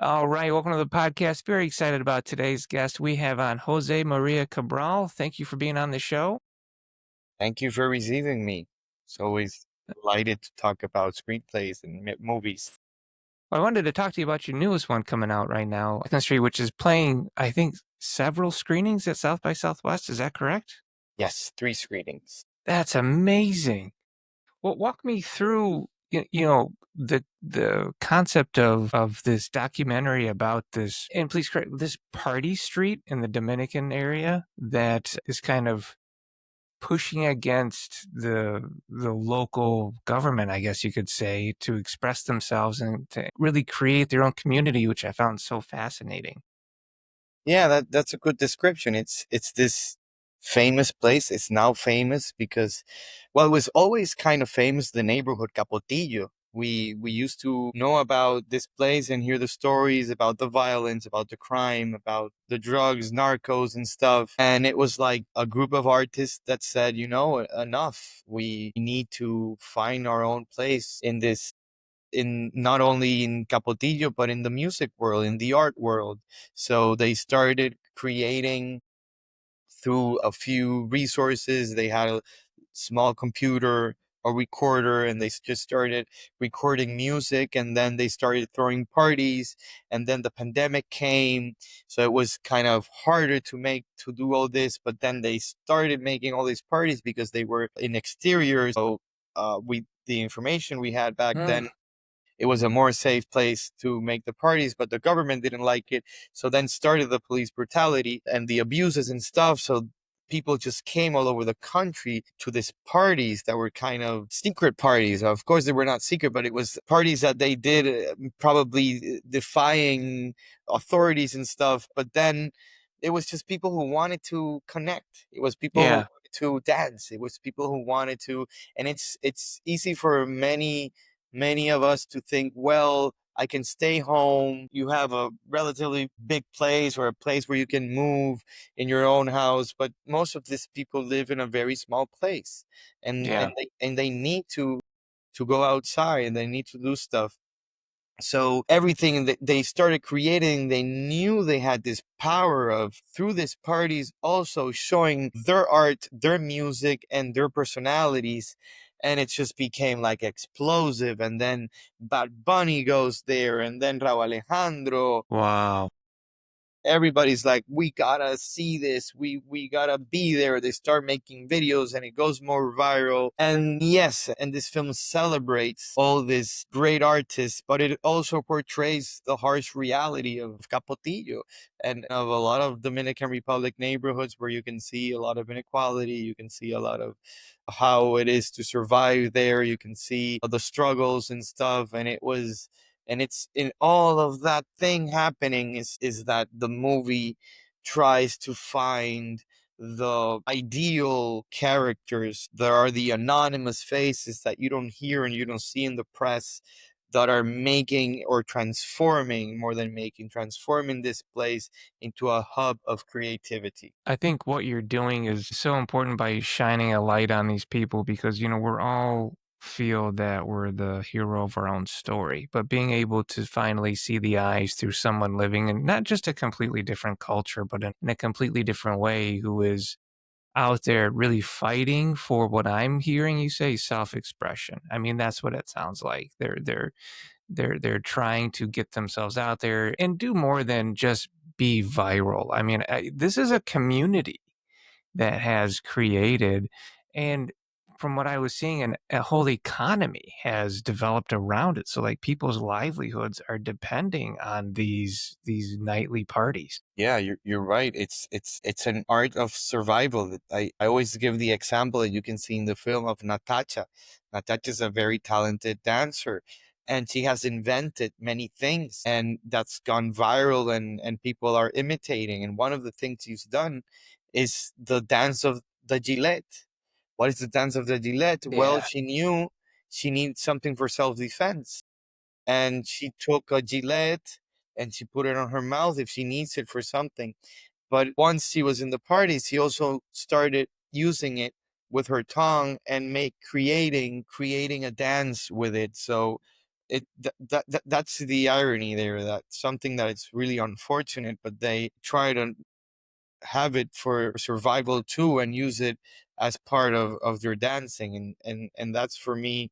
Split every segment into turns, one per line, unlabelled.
All right, welcome to the podcast. Very excited about today's guest. We have on Jose Maria Cabral. Thank you for being on the show.
Thank you for receiving me. It's always delighted to talk about screenplays and movies.
I wanted to talk to you about your newest one coming out right now, Street, which is playing, I think, several screenings at South by Southwest. Is that correct?
Yes, three screenings.
That's amazing. Well, walk me through, the concept of this documentary about this, and please correct this party street in the Dominican area that is kind of pushing against the local government, I guess you could say, to express themselves and to really create their own community, which I found so fascinating.
Yeah, that's a good description. It's this famous place. It's now famous because, well, it was always kind of famous, the neighborhood Capotillo. We used to know about this place and hear the stories about the violence, about the crime, about the drugs, narcos and stuff. And it was like a group of artists that said, enough. We need to find our own place in this, in not only in Capotillo, but in the music world, in the art world. So they started creating through a few resources. They had a small computer, a recorder, and they just started recording music. And then they started throwing parties. And then the pandemic came. So it was kind of harder to do all this. But then they started making all these parties because they were in exteriors. So the information we had back
Mm.
then, it was a more safe place to make the parties, but the government didn't like it. So then started the police brutality and the abuses and stuff. So people just came all over the country to these parties that were kind of secret parties. Of course, they were not secret, but it was parties that they did, probably defying authorities and stuff. But then it was just people who wanted to connect. It was people who
Yeah,
wanted to dance. It was people who wanted to, and it's easy for many of us to think, well, I can stay home. You have a relatively big place or a place where you can move in your own house, but most of these people live in a very small place, and
yeah.
they need to go outside and they need to do stuff. So everything that they started creating, they knew they had this power of, through these parties, also showing their art, their music, and their personalities. And it just became like explosive. And then Bad Bunny goes there, and then Raúl Alejandro.
Wow.
Everybody's like, we gotta see this, we gotta be there. They start making videos and it goes more viral. And yes, and this film celebrates all these great artists, but it also portrays the harsh reality of Capotillo and of a lot of Dominican Republic neighborhoods, where you can see a lot of inequality, you can see a lot of how it is to survive there, you can see the struggles and stuff. And it was, and it's in all of that thing happening is that the movie tries to find the ideal characters. There are the anonymous faces that you don't hear and you don't see in the press, that are making or transforming, more than making, transforming this place into a hub of creativity.
I think what you're doing is so important by shining a light on these people because, we're all feel that we're the hero of our own story, but being able to finally see the eyes through someone living in not just a completely different culture, but in a completely different way who is out there really fighting for what I'm hearing you say, self-expression. I mean, that's what it sounds like. They're trying to get themselves out there and do more than just be viral. I mean, this is a community that has created, and from what I was seeing, a whole economy has developed around it. So, like, people's livelihoods are depending on these nightly parties.
Yeah, you're right. It's an art of survival. I always give the example that you can see in the film of Natasha. Natasha is a very talented dancer, and she has invented many things, and that's gone viral, and people are imitating. And one of the things she's done is the dance of the Gillette. What is the dance of the Gillette? Well,
Yeah.
she knew she needed something for self-defense, and she took a Gillette and she put it on her mouth if she needs it for something. But once she was in the parties, she also started using it with her tongue and make creating a dance with it. So that's the irony there, that something that it's really unfortunate, but they try to have it for survival too and use it as part of their dancing, and that's for me.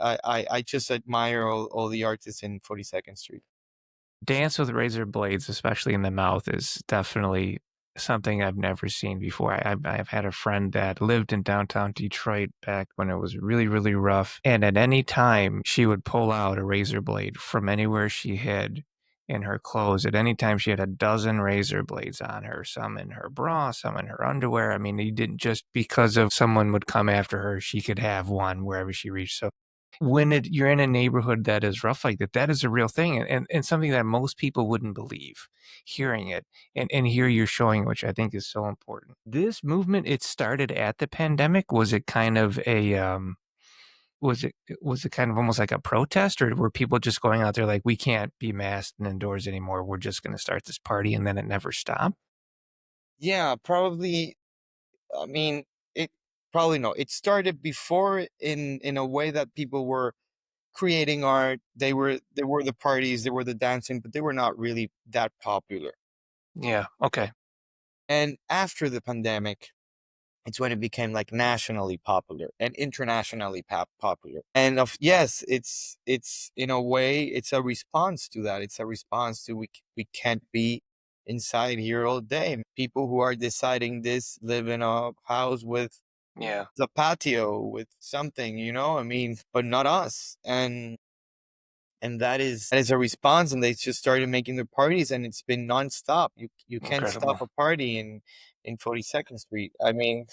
I just admire all the artists in 42nd Street.
Dance with razor blades, especially in the mouth, is definitely something I've never seen before. I've had a friend that lived in downtown Detroit back when it was really, really rough, and at any time, she would pull out a razor blade from anywhere she hid in her clothes. At any time, she had a dozen razor blades on her, some in her bra, some in her underwear. I mean, you didn't just because of someone would come after her, she could have one wherever she reached. So when you're in a neighborhood that is rough like that, that is a real thing and something that most people wouldn't believe hearing it and here you're showing, which I think is so important. This movement, it started at the pandemic. Was it kind of a, was it kind of almost like a protest, or were people just going out there like, "We can't be masked and indoors anymore. We're just gonna start this party," and then it never stopped?
Yeah, probably. I mean, it probably no. It started before in a way that people were creating art. They were the parties, they were the dancing, but they were not really that popular.
Yeah, okay.
And after the pandemic, it's when it became like nationally popular and internationally popular. And of yes, it's in a way it's a response to that. It's a response to we can't be inside here all day. People who are deciding this live in a house with
Yeah,
the patio with something, I mean, but not us. And that is a response, and they just started making their parties, and it's been nonstop. You can't stop
incredible.
a party in 42nd Street. I mean,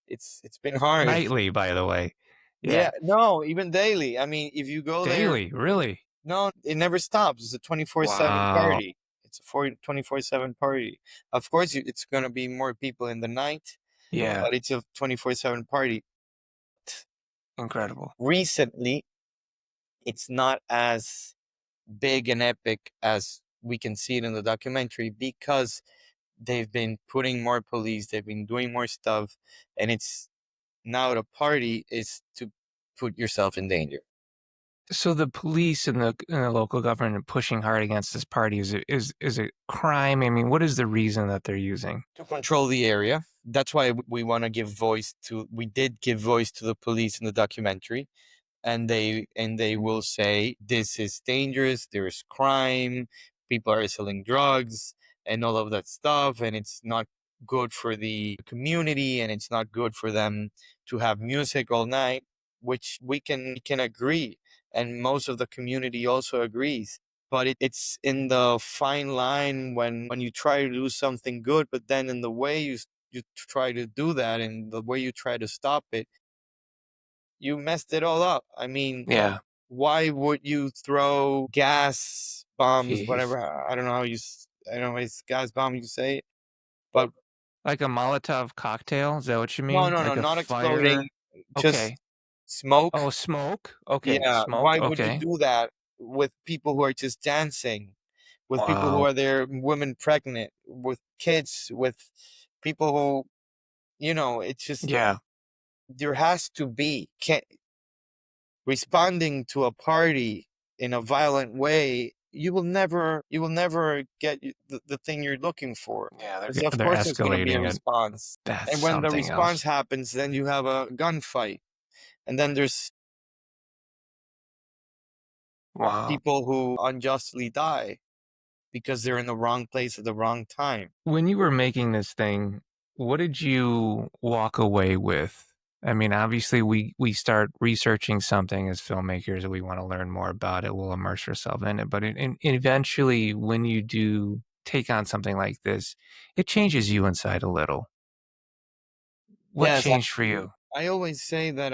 it's been hard.
Nightly, by the way.
Yeah,
Yeah.
no, even daily. I mean, if you go there,
Daily, really?
no, it never stops. It's a 24/7
Wow.
party. It's a 24/7 party. Of course, it's gonna be more people in the night,
Yeah,
but it's a 24/7 party.
incredible.
Recently, it's not as big and epic as we can see it in the documentary because they've been putting more police, they've been doing more stuff, and it's now the party is to put yourself in danger.
So the police and the local government are pushing hard against this party. Is it crime? I mean, what is the reason that they're using?
To control the area. That's why we want to we did give voice to the police in the documentary, and they will say this is dangerous, there's crime, people are selling drugs and all of that stuff, and it's not good for the community, and it's not good for them to have music all night, which we can agree, and most of the community also agrees. But it's in the fine line when you try to do something good, but then in the way you try to do that and the way you try to stop it, you messed it all up. I mean,
Yeah.
why would you throw gas bombs,
Jeez.
whatever? I don't know how I don't know if it's gas bomb you say, but
Like a Molotov cocktail? Is that what you
no,
mean?
no, no,
Like a
not
fire?
exploding, just
Okay.
smoke.
Oh, smoke? Okay,
Yeah,
smoke.
why would you
Okay.
do that with people who are just dancing, with people who
Wow.
are there, women pregnant, with kids, with people who, it's just
Yeah.
there has to be responding to a party in a violent way. You will never get the thing you're looking for.
Yeah,
So of
they're
course there's going to be a
escalating it.
response,
That's
and when the
something
response
else.
happens, then you have a gunfight, and then there's
Wow.
people who unjustly die because they're in the wrong place at the wrong time.
When you were making this thing, what did you walk away with? I mean, obviously, we start researching something as filmmakers, and we want to learn more about it. We'll immerse ourselves in it, but eventually, when you do take on something like this, it changes you inside a little. What
Yes,
changed for you?
I always say that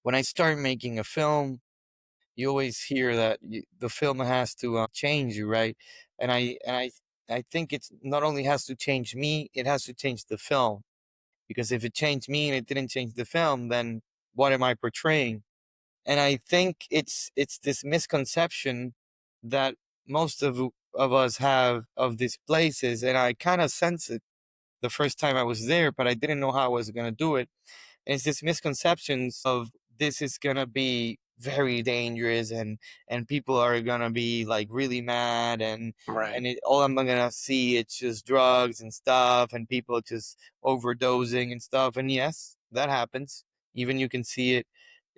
when I start making a film, you always hear that the film has to change you, right? And I think it's not only has to change me, it has to change the film, because if it changed me and it didn't change the film, then what am I portraying? And I think it's this misconception that most of us have of these places, and I kind of sense it the first time I was there, but I didn't know how I was going to do it. And it's this misconceptions of this is going to be very dangerous, and people are gonna be like really mad,
Right.
and all I'm gonna see it's just drugs and stuff, and people just overdosing and stuff. And yes, that happens. Even you can see it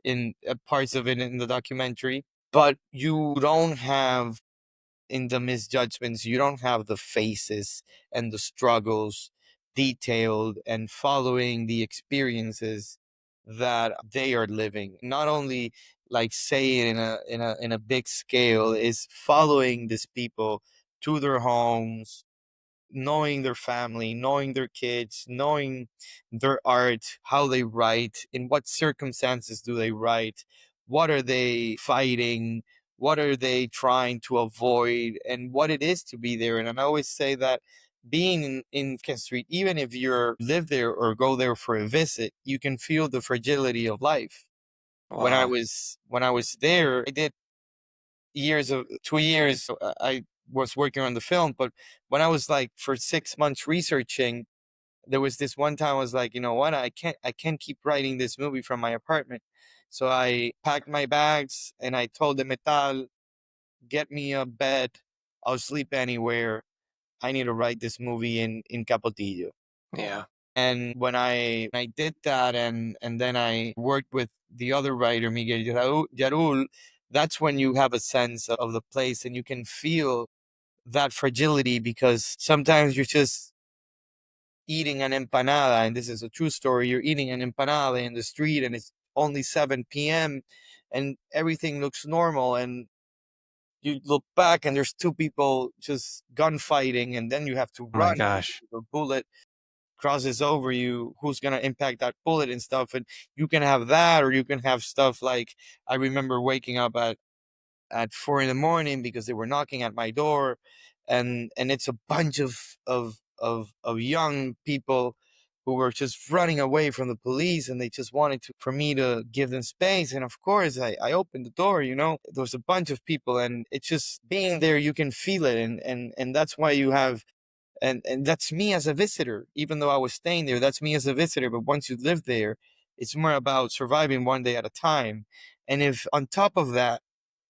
in parts of it in the documentary, but you don't have, in the misjudgments, you don't have the faces and the struggles detailed and following the experiences that they are living. Not only like say it in a big scale, is following these people to their homes, knowing their family, knowing their kids, knowing their art, how they write, in what circumstances do they write, what are they fighting, what are they trying to avoid, and what it is to be there. And I always say that being in Ken Street, even if you live there or go there for a visit, you can feel the fragility of life.
Wow.
When I was there, I did years of 2 years. I was working on the film, but when I was like for 6 months researching, there was this one time I was like, you know what, I can't keep writing this movie from my apartment. So I packed my bags and I told the Metal, get me a bed. I'll sleep anywhere. I need to write this movie in Capotillo.
Yeah.
And when I did that, and then I worked with the other writer, Miguel Yarul, that's when you have a sense of the place and you can feel that fragility, because sometimes you're just eating an empanada, and this is a true story. You're eating an empanada in the street and it's only 7 p.m. and everything looks normal, and you look back and there's two people just gunfighting, and then you have to
Oh my
run
gosh.
because a bullet crosses over you, who's going to impact that bullet and stuff. And you can have that, or you can have stuff like, I remember waking up at 4 in the morning because they were knocking at my door, and it's a bunch of young people who were just running away from the police, and they just wanted to for me to give them space. And of course I opened the door. There was a bunch of people, and it's just being there, you can feel it. And that's why you have, and that's me as a visitor. Even though I was staying there, that's me as a visitor. But once you live there, it's more about surviving one day at a time. And if on top of that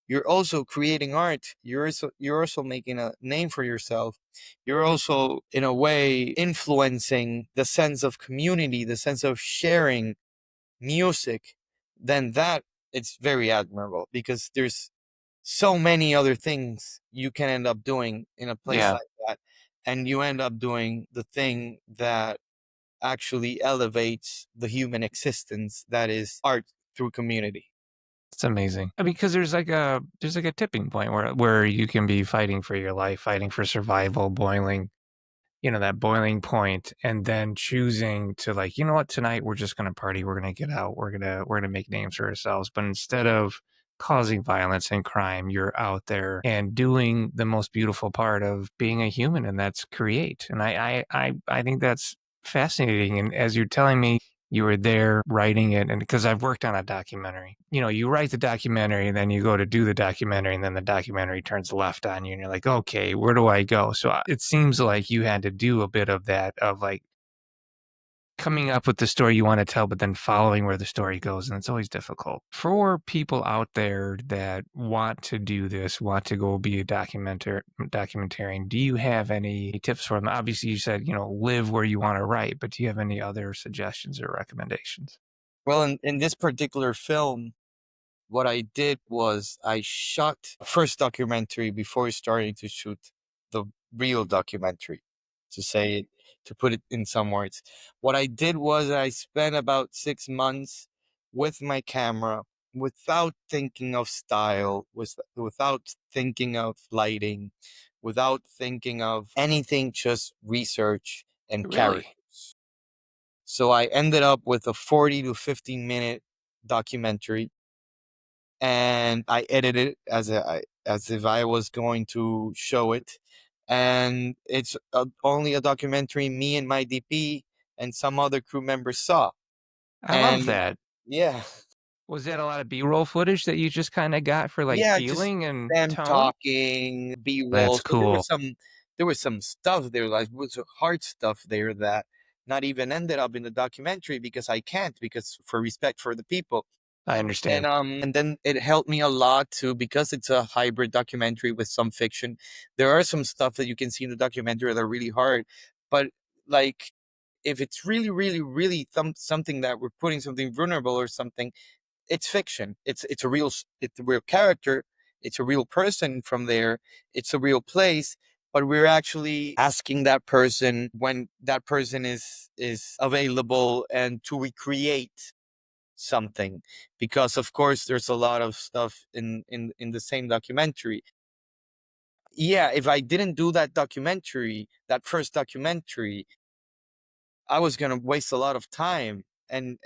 you're also creating art, you're also making a name for yourself, you're also in a way influencing the sense of community, the sense of sharing music, then that, it's very admirable, because there's so many other things you can end up doing in a place
Yeah.
like that, and you end up doing the thing that actually elevates the human existence, that is art through community.
It's amazing. I mean, because there's like a tipping point where you can be fighting for your life, fighting for survival, that boiling point, and then choosing to, like, you know what, tonight we're just gonna party, we're gonna get out, we're gonna make names for ourselves. But instead of causing violence and crime, you're out there and doing the most beautiful part of being a human, and that's create. And I think that's fascinating. And as you're telling me you were there writing it, and because I've worked on a documentary, you write the documentary and then you go to do the documentary, and then the documentary turns left on you and you're like, okay, where do I go? So it seems like you had to do a bit of that, of like coming up with the story you want to tell, but then following where the story goes. And it's always difficult for people out there that want to do this, want to go be a documentarian. Do you have any tips for them? Obviously you said, live where you want to write, but do you have any other suggestions or recommendations?
Well, in this particular film, what I did was I shot a first documentary before starting to shoot the real documentary, to say it, to put it in some words. What I did was I spent about 6 months with my camera, without thinking of style, without thinking of lighting, without thinking of anything, just research and
Really?
characters. So I ended up with a 40 to 15 minute documentary, and I edited it as if I was going to show it. And it's only a documentary me and my DP and some other crew members saw.
I love
And
that.
yeah,
Was that a lot of B-roll footage that you just kinda got for, like,
yeah, just
feeling and
them
tone?
talking, B-roll.
That's
So there was
cool.
some stuff there, like was hard stuff there that not even ended up in the documentary, because I can't, because for respect for the people.
I understand.
And then it helped me a lot too because it's a hybrid documentary with some fiction. There are some stuff that you can see in the documentary that are really hard, but like if it's really, really, really something that we're putting something vulnerable or something, it's fiction. It's a real character. It's a real person from there. It's a real place. But we're actually asking that person when that person is available and to recreate something, because of course there's a lot of stuff in the same documentary. Yeah, if I didn't do that documentary, that first documentary, I was going to waste a lot of time. And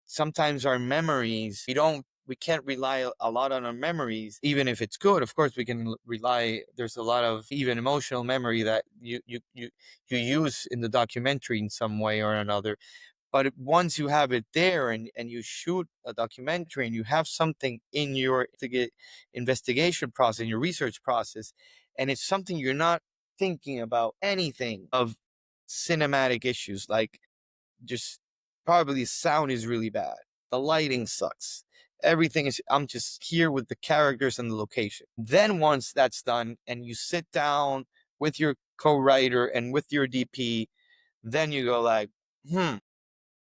sometimes our memories, we can't rely a lot on our memories, even if it's good. Of course we can rely, there's a lot of even emotional memory that you use in the documentary in some way or another. But once you have it there, and you shoot a documentary and you have something in your investigation process, in your research process, and it's something you're not thinking about anything of cinematic issues, like just probably the sound is really bad, the lighting sucks, everything is, I'm just here with the characters and the location. Then once that's done and you sit down with your co-writer and with your DP, then you go like,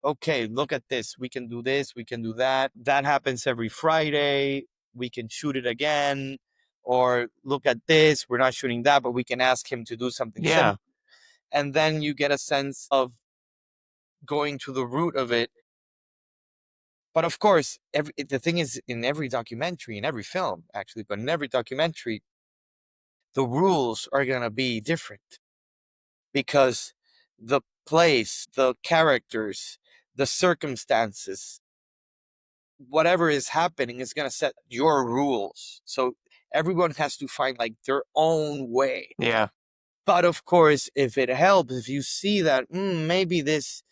okay, look at this. We can do this. We can do that. That happens every Friday. We can shoot it again. Or look at this. We're not shooting that, but we can ask him to do something similar.
Yeah.
And then you get a sense of going to the root of it. But of course, the thing is, in every documentary, in every film, actually, but in every documentary, the rules are going to be different because the place, the characters, the circumstances, whatever is happening is going to set your rules. So everyone has to find like their own way.
Yeah.
But of course, if it helps, if you see that maybe this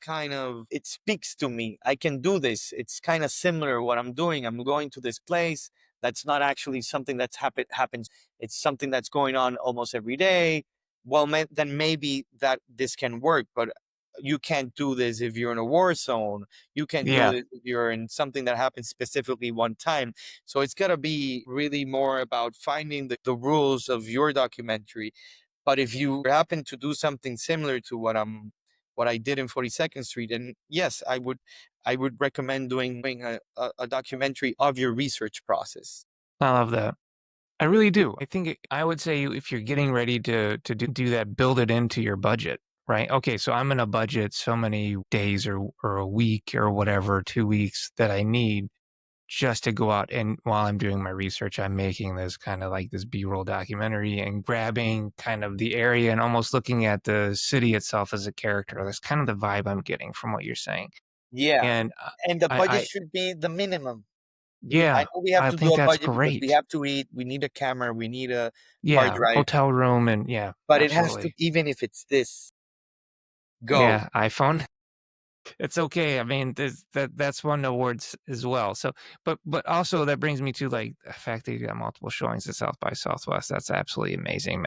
kind of, it speaks to me, I can do this. It's kind of similar what I'm doing. I'm going to this place. That's not actually something that's happens. It's something that's going on almost every day. Well, then maybe that this can work. But you can't do this if you're in a war zone. You can't do
Yeah.
this if you're in something that happens specifically one time. So it's got to be really more about finding the rules of your documentary. But if you happen to do something similar to what I did in 42nd Street, and yes, I would recommend doing a documentary of your research process.
I love that. I really do. I think I would say if you're getting ready to do that, build it into your budget, right? Okay, so I'm gonna budget so many days or a week or whatever, 2 weeks that I need just to go out, and while I'm doing my research, I'm making this kind of like this B-roll documentary and grabbing kind of the area and almost looking at the city itself as a character. That's kind of the vibe I'm getting from what you're saying.
Yeah,
And
and the budget
I
should be the minimum. I
yeah,
know we have
I
to do
think
a
that's
budget because we
great.
have to eat. We need a camera. We need a hard
Yeah,
drive.
hotel room and yeah,
But it has to,
absolutely.
even if it's this, go.
Yeah, iPhone. It's okay. I mean, that's won awards as well. So, but also that brings me to like the fact that you got multiple showings at South by Southwest. That's absolutely amazing.